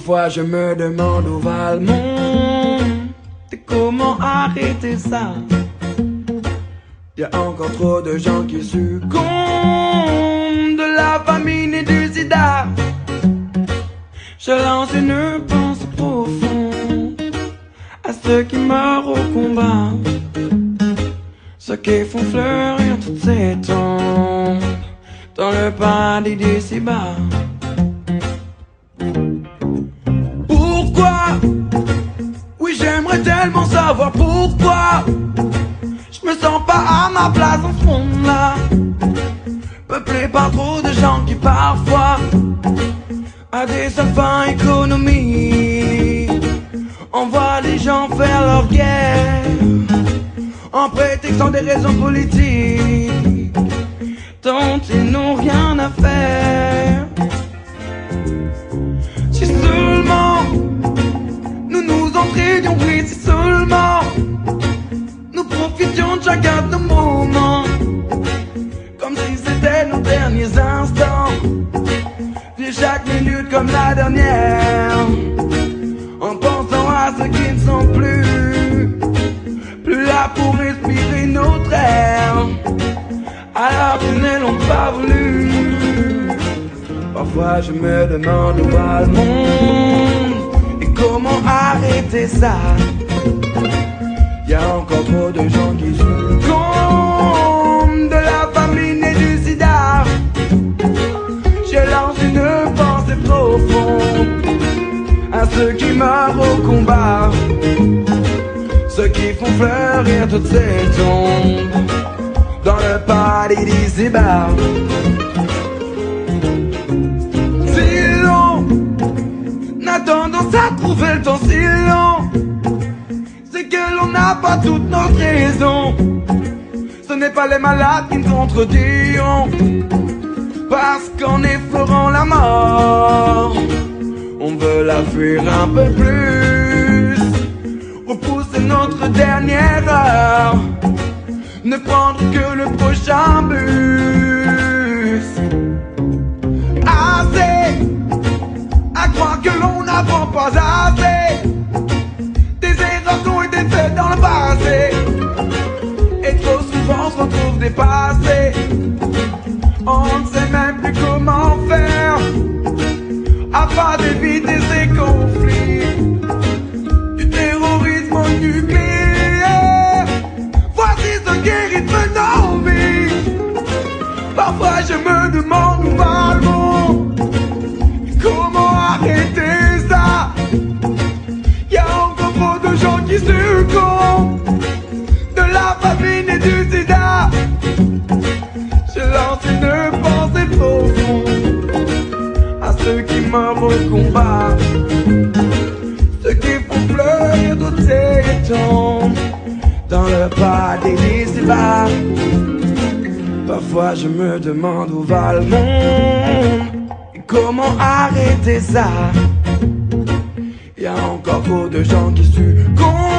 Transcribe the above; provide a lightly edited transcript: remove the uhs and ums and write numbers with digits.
Parfois je me demande où va le monde et comment arrêter ça. Y a encore trop de gens qui succombent de la famine et du sida. Je lance une pensée profonde à ceux qui meurent au combat, ceux qui font fleurir toutes ces tombes dans le paradis d'ici-bas. Pourquoi? Oui, j'aimerais tellement savoir pourquoi je me sens pas à ma place en ce monde-là, peuplé par trop de gens qui parfois à des fins économiques envoient les gens faire leur guerre en prétextant des raisons politiques dont ils n'ont rien à faire. Si seulement nous nous entraidions, oui, si seulement nous profitions de chacun de nos moments comme si c'était nos derniers instants, vivre chaque minute comme la dernière, en pensant à ceux qui ne sont plus là pour respirer notre air, alors qu'ils ne l'ont pas voulu. Parfois je me demande où va le monde et comment arrêter ça. Y a encore trop de gens qui succombent de la famine et du sida. Je lance une pensée profonde à ceux qui meurent au combat, ceux qui font fleurir toutes ces tombes dans le paradis d'ici-bas. Si long, a tendance à trouver le temps si long, c'est que l'on n'a pas toute notre raison. Ce n'est pas les malades qui nous contrediront, parce qu'en effleurant la mort, on veut la fuir un peu plus, repousser notre dernière heure, ne prendre que le prochain bus. Assez à croire que l'on n'apprend pas assez des erreurs qui ont été faites dans le passé, et trop souvent on se retrouve dépassé. On ne sait même plus comment faire afin d'éviter ces conflits, du terrorisme nucléaire. Voici ce qui rythme nos vies. Parfois je me demande où va le monde, comment arrêter ça. Y a encore trop de gens qui succombent de la famine et du sida. Je lance une pensée profonde à ceux qui meurent au combat, ceux qui font fleurir toutes ces tombes dans le paradis d'ici-bas. Parfois je me demande où va le monde et comment arrêter ça. Y a encore trop de gens qui succombent